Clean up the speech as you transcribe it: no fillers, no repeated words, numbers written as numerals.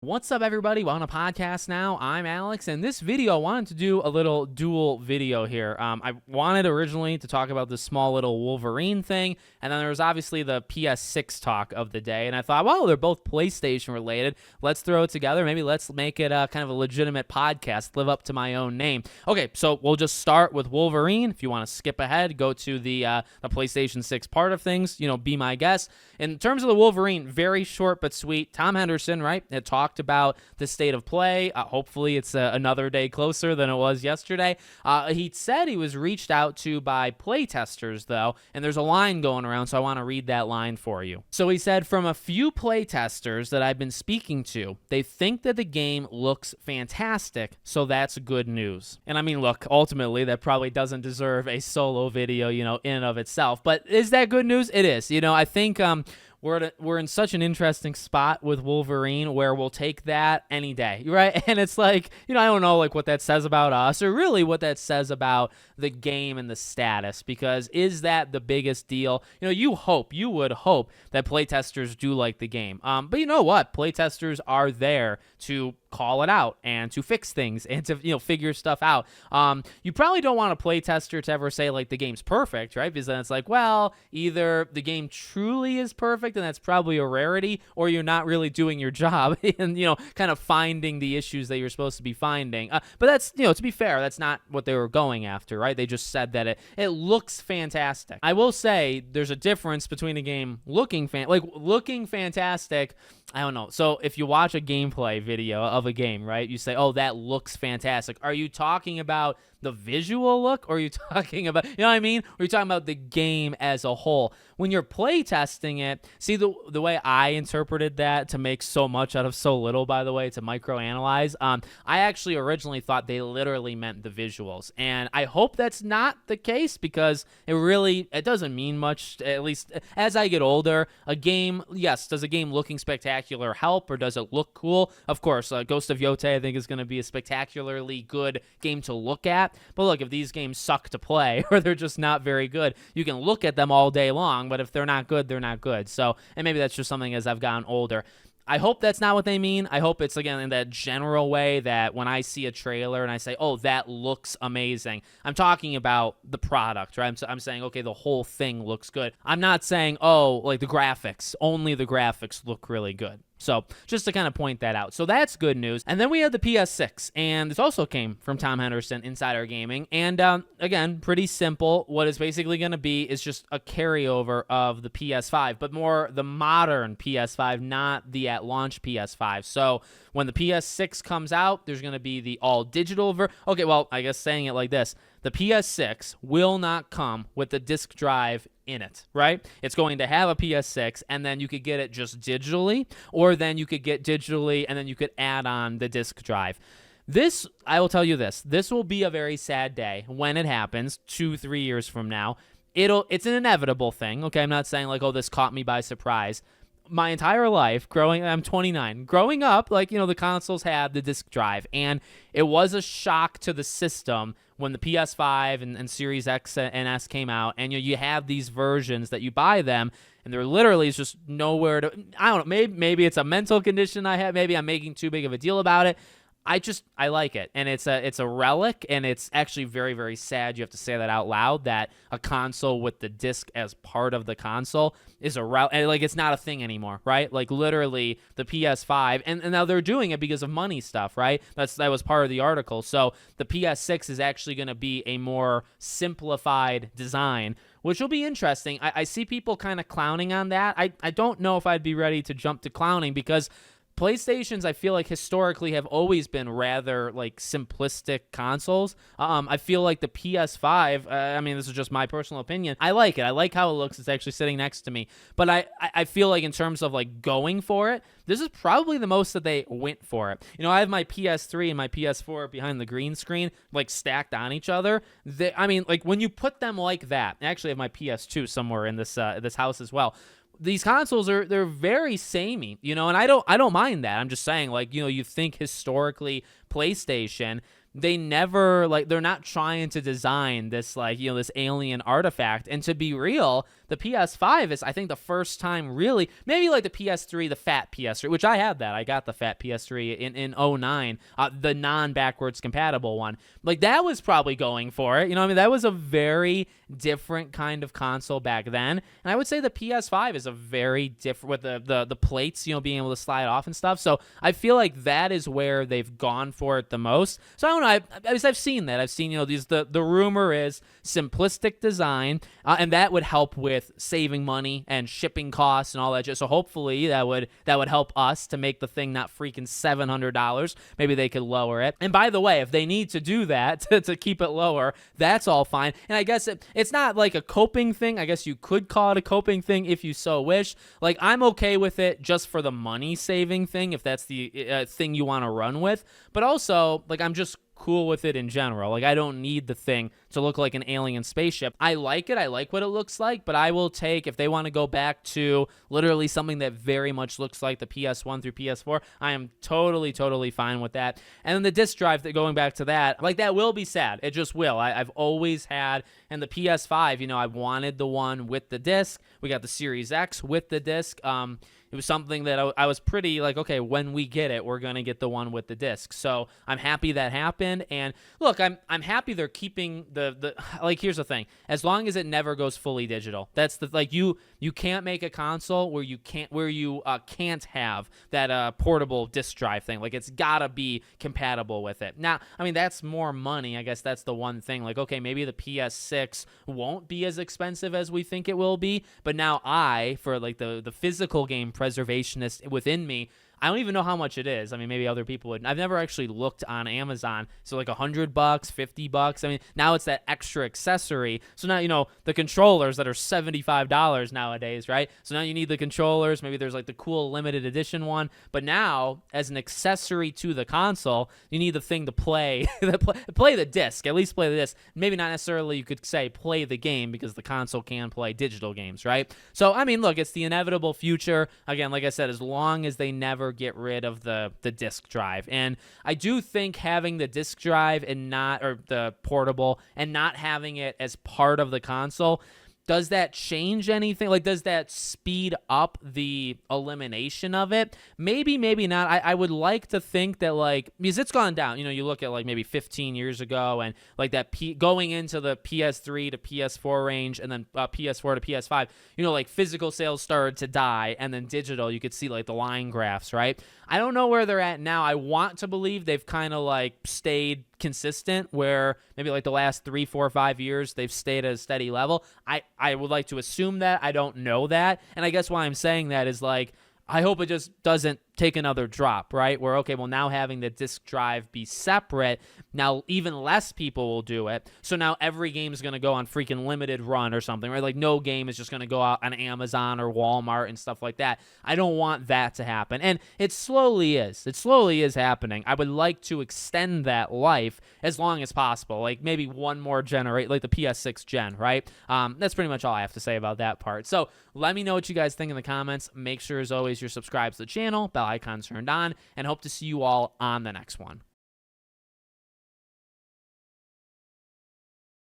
What's up, everybody? Welcome to podcast now. I'm Alex, and this video, I wanted to do a little dual video here. I wanted originally to talk about this small little Wolverine thing, and then there was obviously the PS6 talk of the day, and I thought, well, they're both PlayStation related. Let's throw it together. Maybe let's make it kind of a legitimate podcast, live up to my own name. Okay, so we'll just start with Wolverine. If you want to skip ahead, go to the PlayStation 6 part of things, be my guest. In terms of the Wolverine, very short but sweet. Tom Henderson, right, had talked about the state of play. Hopefully it's another day closer than it was yesterday. He said he was reached out to by playtesters, though, and there's a line going around, so I want to read that line for you. So he said, from a few playtesters that I've been speaking to, they think that the game looks fantastic, so that's good news. And I mean, look, ultimately, that probably doesn't deserve a solo video, in and of itself, but is that good news? It is. I think we're in such an interesting spot with Wolverine where we'll take that any day, right? And it's like, I don't know what that says about us or really what that says about the game and the status, because is that the biggest deal? You would hope that playtesters do like the game. But you know what? Playtesters are there to call it out and to fix things and to figure stuff out. You probably don't want a playtester to ever say the game's perfect, right? Because then it's well, either the game truly is perfect and that's probably a rarity, or you're not really doing your job and kind of finding the issues that you're supposed to be finding. But that's to be fair, that's not what they were going after, right? They just said that it looks fantastic. I will say there's a difference between a game looking fantastic. I don't know. So if you watch a gameplay video of a game, right, you say, oh, that looks fantastic. Are you talking about the visual look, or are you talking about, what I mean? Or are you talking about the game as a whole? When you're play testing it, see the way I interpreted that to make so much out of so little, by the way, to microanalyze, I actually originally thought they literally meant the visuals. And I hope that's not the case, because it doesn't mean much, at least as I get older. A game, yes, does a game looking spectacular help, or does it look cool? Of course, Ghost of Yotei, I think, is going to be a spectacularly good game to look at. But look, if these games suck to play or they're just not very good, you can look at them all day long, but if they're not good, they're not good. So, and maybe that's just something as I've gotten older. I hope that's not what they mean. I hope it's, again, in that general way that when I see a trailer and I say, oh, that looks amazing, I'm talking about the product, right? I'm saying, okay, the whole thing looks good. I'm not saying, oh, the graphics, only the graphics look really good. So just to kind of point that out. So that's good news. And then we had the PS6, and this also came from Tom Henderson, Insider Gaming. And again, pretty simple. What it's basically going to be is just a carryover of the PS5, but more the modern PS5, not the at-launch PS5. So when the PS6 comes out, there's going to be the all-digital version. Okay, well, I guess saying it like this, the PS6 will not come with the disc drive in it, right? It's going to have a PS6, and then you could get it just digitally, or then you could get digitally, and then you could add on the disc drive. This, I will tell you this will be a very sad day when it happens 2-3 years from now. It's an inevitable thing, okay? I'm not saying oh, this caught me by surprise. My entire life, I'm 29, growing up, the consoles had the disc drive, and it was a shock to the system when the PS5 and Series X and S came out, and you have these versions that you buy them, and there literally is just nowhere to, I don't know, maybe it's a mental condition I have, maybe I'm making too big of a deal about it. I like it, and it's a relic, and it's actually very, very sad you have to say that out loud, that a console with the disc as part of the console is a relic, and it's not a thing anymore, right? Literally the PS5, and now they're doing it because of money stuff, right? That was part of the article. So the PS6 is actually going to be a more simplified design, which will be interesting. I see people kind of clowning on that. I don't know if I'd be ready to jump to clowning, because PlayStations, I feel historically have always been rather simplistic consoles. I feel the PS5, I mean, this is just my personal opinion, I like it. I like how it looks. It's actually sitting next to me. But I feel in terms of going for it, this is probably the most that they went for it. I have my PS3 and my PS4 behind the green screen, stacked on each other. I mean, when you put them like that, I actually have my PS2 somewhere in this house as well. These consoles they're very samey, and I don't mind that. I'm just saying, you think historically PlayStation, they never, like, they're not trying to design this, like, this alien artifact. And to be real, the PS5 is, I think, the first time really, maybe like the PS3, the fat PS3, which I had that. I got the fat PS3 in 09, the non-backwards compatible one. Like, that was probably going for it. That was a very different kind of console back then. And I would say the PS5 is a very different, with the plates, being able to slide off and stuff. So I feel like that is where they've gone for it the most. So I don't know. I've seen that. I've seen, the rumor is simplistic design, and that would help with saving money and shipping costs and all that. So hopefully that would help us to make the thing not freaking $700. Maybe they could lower it. And by the way, if they need to do that to keep it lower, that's all fine. And I guess it's not like a coping thing. I guess you could call it a coping thing if you so wish. Like, I'm okay with it just for the money saving thing, if that's the thing you want to run with. But also, like, I'm just cool with it in general. Like, I don't need the thing to look like an alien spaceship. I like it. I like what it looks like, but I will take, if they want to go back to literally something that very much looks like the PS1 through PS4, I am totally fine with that. And then the disc drive, going back to that, like, that will be sad. It just will. I've always had, and the PS5, I wanted the one with the disc. We got the Series X with the disc. It was something that I was pretty like, okay, when we get it, we're going to get the one with the disc. So I'm happy that happened. And look, I'm happy they're keeping the like, here's the thing. As long as it never goes fully digital, that's the, like, you can't make a console where you can't have that portable disc drive thing. Like, it's got to be compatible with it. Now, I mean, that's more money. I guess that's the one thing. Like, okay, maybe the PS6 won't be as expensive as we think it will be, but now for like the physical game preservationist within me, I don't even know how much it is. I mean, maybe other people would. I've never actually looked on Amazon. So like $100, $50. I mean, now it's that extra accessory. So now, the controllers that are $75 nowadays, right? So now you need the controllers. Maybe there's like the cool limited edition one. But now, as an accessory to the console, you need the thing to play, play the disc. At least play the disc. Maybe not necessarily, you could say, play the game, because the console can play digital games, right? So, I mean, look, it's the inevitable future. Again, like I said, as long as they never get rid of the disc drive. And I do think having the disc drive or the portable, and not having it as part of the console, does that change anything? Like, does that speed up the elimination of it? Maybe, maybe not. I would like to think that, like, because it's gone down. You look at like maybe 15 years ago, and like that going into the PS3 to PS4 range, and then PS4 to PS5, like physical sales started to die, and then digital, you could see like the line graphs, right? I don't know where they're at now. I want to believe they've kind of like stayed consistent, where maybe like the last 3, 4, 5 years they've stayed at a steady level. I would like to assume that. I don't know that. And I guess why I'm saying that is, like, I hope it just doesn't take another drop, right? Where, okay, well, now having the disc drive be separate, now even less people will do it. So now every game is going to go on freaking limited run or something, right? Like, no game is just going to go out on Amazon or Walmart and stuff like that. I don't want that to happen. And it slowly is. It slowly is happening. I would like to extend that life as long as possible. Like, maybe one more generation, like the PS6 gen, right? That's pretty much all I have to say about that part. So let me know what you guys think in the comments. Make sure, as always, you're subscribed to the channel, bell icon turned on, and hope to see you all on the next one.